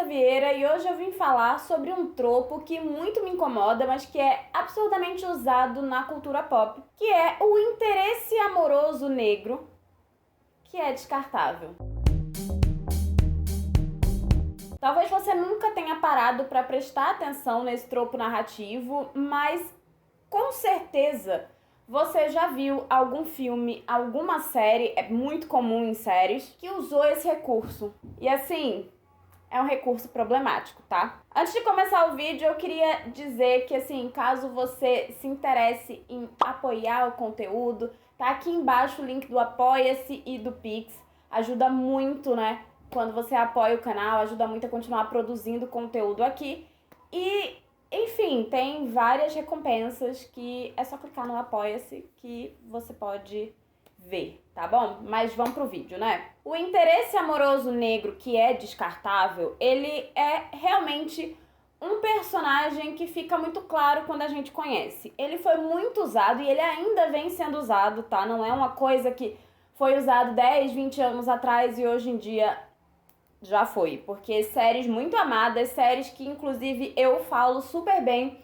Vieira e hoje eu vim falar sobre um tropo que muito me incomoda, mas que é absurdamente usado na cultura pop, que é o interesse amoroso negro, que é descartável. Talvez você nunca tenha parado para prestar atenção nesse tropo narrativo, mas com certeza você já viu algum filme, alguma série, é muito comum em séries, que usou esse recurso. E assim, é um recurso problemático, tá? Antes de começar o vídeo, eu queria dizer que, assim, caso você se interesse em apoiar o conteúdo, tá aqui embaixo o link do Apoia-se e do Pix. Ajuda muito, né? Quando você apoia o canal, ajuda muito a continuar produzindo conteúdo aqui. E, enfim, tem várias recompensas que é só clicar no Apoia-se que você pode ver, tá bom? Mas vamos pro vídeo, né? O interesse amoroso negro que é descartável, ele é realmente um personagem que fica muito claro quando a gente conhece. Ele foi muito usado e ele ainda vem sendo usado, tá? Não é uma coisa que foi usado 10, 20 anos atrás e hoje em dia já foi. Porque séries muito amadas, séries que inclusive eu falo super bem,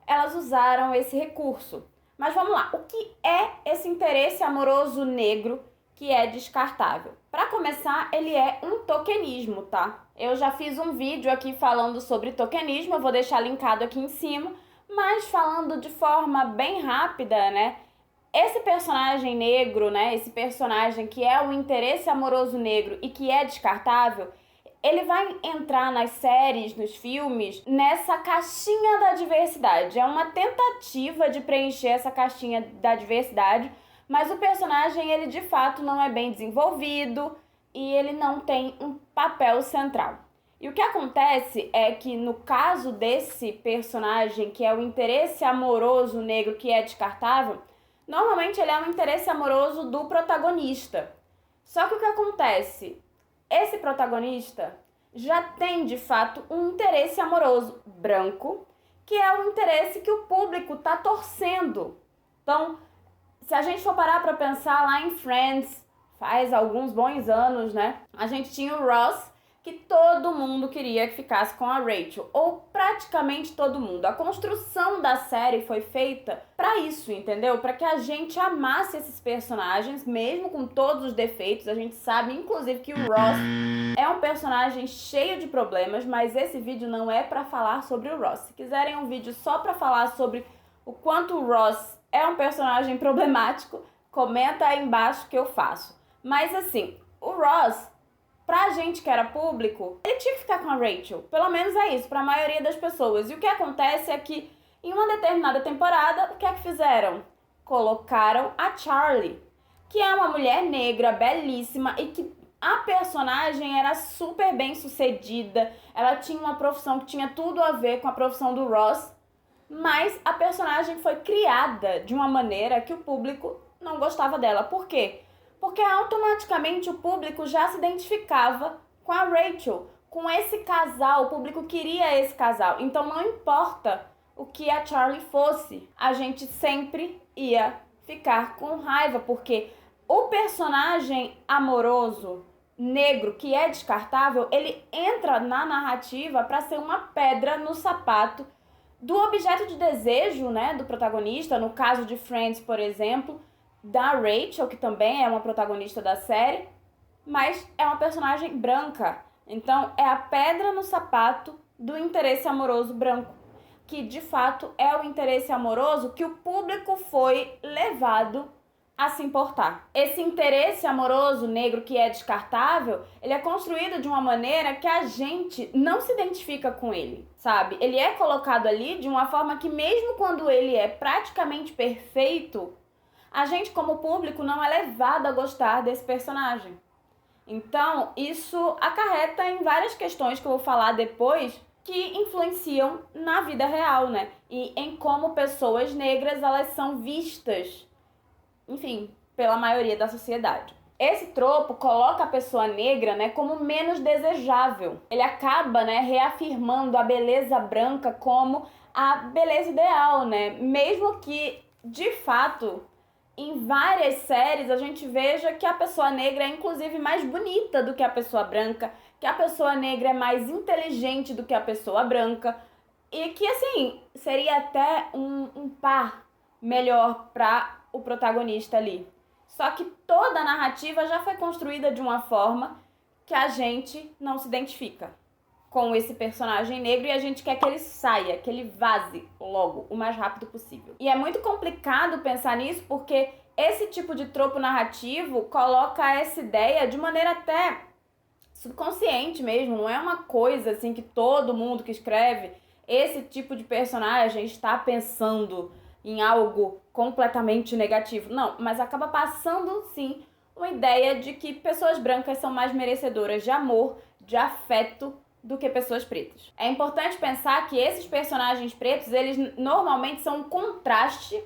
elas usaram esse recurso. Mas vamos lá, o que é esse interesse amoroso negro que é descartável? Para começar, ele é um tokenismo, tá? Eu já fiz um vídeo aqui falando sobre tokenismo, eu vou deixar linkado aqui em cima, mas falando de forma bem rápida, né? Esse personagem negro, né? Esse personagem que é o interesse amoroso negro e que é descartável, ele vai entrar nas séries, nos filmes, nessa caixinha da diversidade. É uma tentativa de preencher essa caixinha da diversidade, mas o personagem, ele de fato não é bem desenvolvido e ele não tem um papel central. E o que acontece é que no caso desse personagem, que é o interesse amoroso negro que é descartável, normalmente ele é um interesse amoroso do protagonista. Só que o que acontece? Esse protagonista já tem, de fato, um interesse amoroso branco, que é o interesse que o público tá torcendo. Então, se a gente for parar para pensar lá em Friends, faz alguns bons anos, né? A gente tinha o Ross, que todo mundo queria que ficasse com a Rachel, ou praticamente todo mundo. A construção da série foi feita para isso, entendeu? Para que a gente amasse esses personagens, mesmo com todos os defeitos. A gente sabe, inclusive, que o Ross é um personagem cheio de problemas, mas esse vídeo não é para falar sobre o Ross. Se quiserem um vídeo só para falar sobre o quanto o Ross é um personagem problemático, comenta aí embaixo que eu faço. Mas assim, o Ross, pra gente que era público, ele tinha que ficar com a Rachel. Pelo menos é isso, pra maioria das pessoas. E o que acontece é que, em uma determinada temporada, o que é que fizeram? Colocaram a Charlie, que é uma mulher negra, belíssima, e que a personagem era super bem sucedida. Ela tinha uma profissão que tinha tudo a ver com a profissão do Ross, mas a personagem foi criada de uma maneira que o público não gostava dela. Por quê? Porque automaticamente o público já se identificava com a Rachel, com esse casal, o público queria esse casal. Então não importa o que a Charlie fosse, a gente sempre ia ficar com raiva, porque o personagem amoroso negro que é descartável, ele entra na narrativa para ser uma pedra no sapato do objeto de desejo, né, do protagonista, no caso de Friends, por exemplo, da Rachel, que também é uma protagonista da série, mas é uma personagem branca. Então, é a pedra no sapato do interesse amoroso branco, que de fato é o interesse amoroso que o público foi levado a se importar. Esse interesse amoroso negro que é descartável, ele é construído de uma maneira que a gente não se identifica com ele, sabe? Ele é colocado ali de uma forma que mesmo quando ele é praticamente perfeito, a gente como público não é levado a gostar desse personagem. Então, isso acarreta em várias questões que eu vou falar depois, que influenciam na vida real, né? E em como pessoas negras, elas são vistas, enfim, pela maioria da sociedade. Esse tropo coloca a pessoa negra, né, como menos desejável. Ele acaba, né, reafirmando a beleza branca como a beleza ideal, né? Mesmo que, de fato, em várias séries a gente veja que a pessoa negra é inclusive mais bonita do que a pessoa branca, que a pessoa negra é mais inteligente do que a pessoa branca e que, assim, seria até um par melhor para o protagonista ali. Só que toda a narrativa já foi construída de uma forma que a gente não se identifica com esse personagem negro e a gente quer que ele saia, que ele vaze logo, o mais rápido possível. E é muito complicado pensar nisso porque esse tipo de tropo narrativo coloca essa ideia de maneira até subconsciente mesmo, não é uma coisa assim que todo mundo que escreve esse tipo de personagem está pensando em algo completamente negativo. Não, mas acaba passando sim uma ideia de que pessoas brancas são mais merecedoras de amor, de afeto, do que pessoas pretas. É importante pensar que esses personagens pretos, eles normalmente são um contraste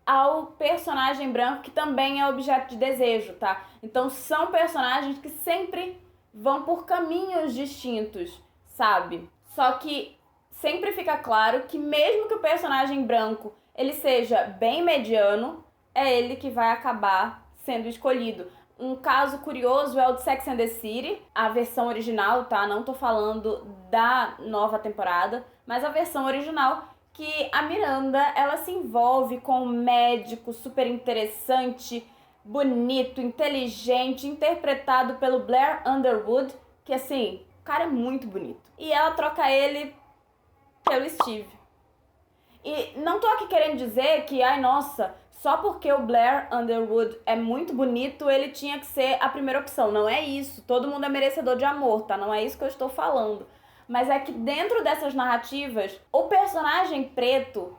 ao personagem branco, que também é objeto de desejo, tá? Então são personagens que sempre vão por caminhos distintos, sabe? Só que sempre fica claro que mesmo que o personagem branco ele seja bem mediano, é ele que vai acabar sendo escolhido. Um caso curioso é o de Sex and the City, a versão original, tá? Não tô falando da nova temporada, mas a versão original, que a Miranda, ela se envolve com um médico super interessante, bonito, inteligente, interpretado pelo Blair Underwood, que assim, o cara é muito bonito. E ela troca ele pelo Steve. E não tô aqui querendo dizer que, ai nossa, só porque o Blair Underwood é muito bonito, ele tinha que ser a primeira opção. Não é isso. Todo mundo é merecedor de amor, tá? Não é isso que eu estou falando. Mas é que dentro dessas narrativas, o personagem preto,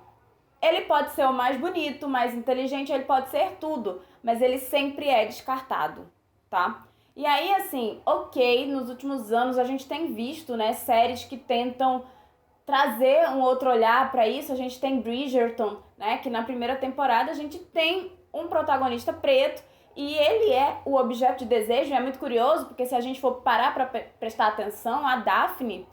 ele pode ser o mais bonito, mais inteligente, ele pode ser tudo, mas ele sempre é descartado, tá? E aí, assim, ok, nos últimos anos a gente tem visto, né, séries que tentam trazer um outro olhar para isso. A gente tem Bridgerton, né, que na primeira temporada a gente tem um protagonista preto e ele é o objeto de desejo. E é muito curioso porque se a gente for parar para prestar atenção, a Daphne,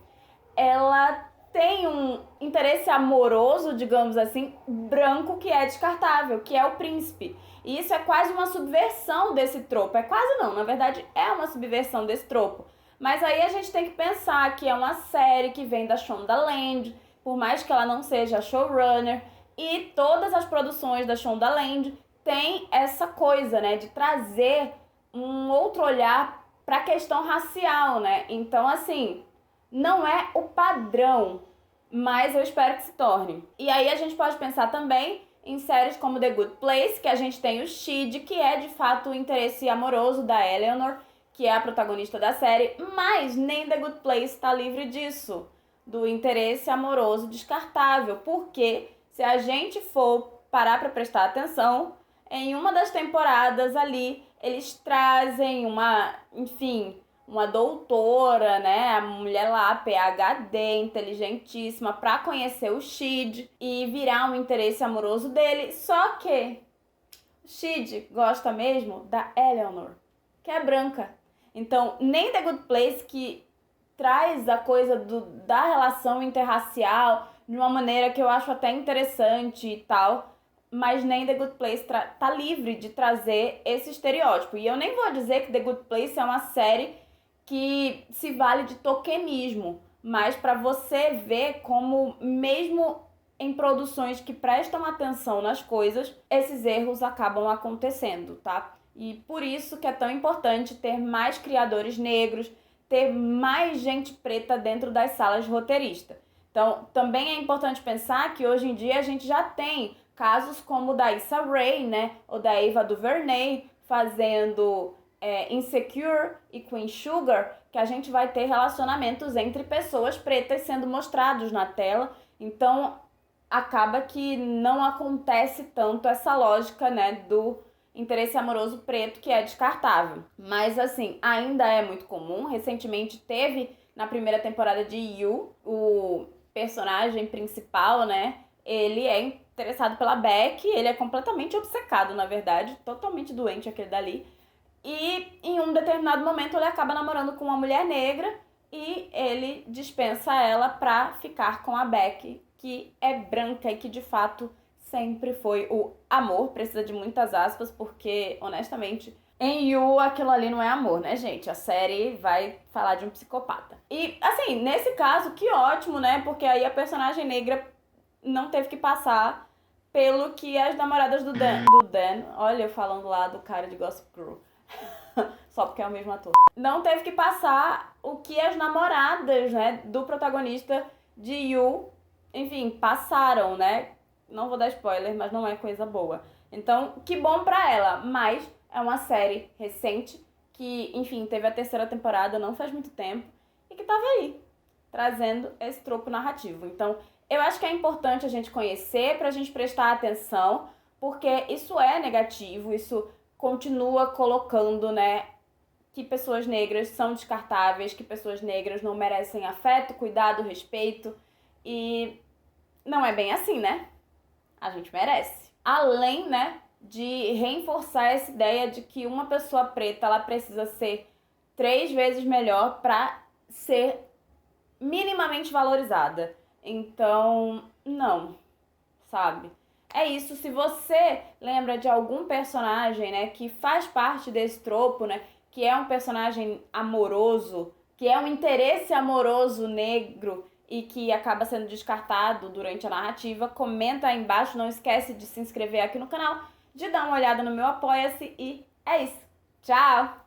ela tem um interesse amoroso, digamos assim, branco, que é descartável, que é o príncipe. E isso é quase uma subversão desse tropo. É quase não, na verdade é uma subversão desse tropo. Mas aí a gente tem que pensar que é uma série que vem da Shonda Land, por mais que ela não seja showrunner, e todas as produções da Shonda Land têm essa coisa, né, de trazer um outro olhar para a questão racial, né? Então, assim, não é o padrão, mas eu espero que se torne. E aí a gente pode pensar também em séries como The Good Place, que a gente tem o Shid, que é de fato o interesse amoroso da Eleanor, que é a protagonista da série, mas nem The Good Place está livre disso, do interesse amoroso descartável, porque se a gente for parar para prestar atenção, em uma das temporadas ali, eles trazem uma doutora, né, a mulher lá, PhD, inteligentíssima, para conhecer o Shid e virar um interesse amoroso dele, só que o Shid gosta mesmo da Eleanor, que é branca. Então, nem The Good Place, que traz a coisa da relação interracial de uma maneira que eu acho até interessante e tal, mas nem The Good Place tá livre de trazer esse estereótipo. E eu nem vou dizer que The Good Place é uma série que se vale de tokenismo, mas para você ver como mesmo em produções que prestam atenção nas coisas, esses erros acabam acontecendo, tá? E por isso que é tão importante ter mais criadores negros, ter mais gente preta dentro das salas de roteirista. Então, também é importante pensar que hoje em dia a gente já tem casos como o da Issa Rae, né? Ou da Ava DuVernay fazendo Insecure e Queen Sugar, que a gente vai ter relacionamentos entre pessoas pretas sendo mostrados na tela. Então, acaba que não acontece tanto essa lógica, né, do interesse amoroso preto, que é descartável. Mas, assim, ainda é muito comum. Recentemente teve, na primeira temporada de You, o personagem principal, né, ele é interessado pela Beck, ele é completamente obcecado, na verdade, totalmente doente aquele dali. E em um determinado momento ele acaba namorando com uma mulher negra e ele dispensa ela pra ficar com a Beck, que é branca e que de fato sempre foi o amor, precisa de muitas aspas, porque honestamente Em You, aquilo ali não é amor, né, gente? A série vai falar de um psicopata. E, assim, nesse caso, que ótimo, né? Porque aí a personagem negra não teve que passar pelo que as namoradas do Dan, olha eu falando lá do cara de Gossip Girl, só porque é o mesmo ator. Não teve que passar o que as namoradas, né, do protagonista de You, enfim, passaram, né? Não vou dar spoiler, mas não é coisa boa. Então, que bom pra ela, mas é uma série recente que, enfim, teve a terceira temporada não faz muito tempo e que tava aí, trazendo esse tropo narrativo. Então, eu acho que é importante a gente conhecer pra gente prestar atenção, porque isso é negativo, isso continua colocando, né, que pessoas negras são descartáveis, que pessoas negras não merecem afeto, cuidado, respeito, e não é bem assim, né? A gente merece. Além, né, de reforçar essa ideia de que uma pessoa preta, ela precisa ser 3 vezes melhor pra ser minimamente valorizada. Então, não, sabe? É isso, se você lembra de algum personagem, né, que faz parte desse tropo, né, que é um personagem amoroso, que é um interesse amoroso negro e que acaba sendo descartado durante a narrativa, comenta aí embaixo, não esquece de se inscrever aqui no canal, de dar uma olhada no meu Apoia-se e é isso. Tchau!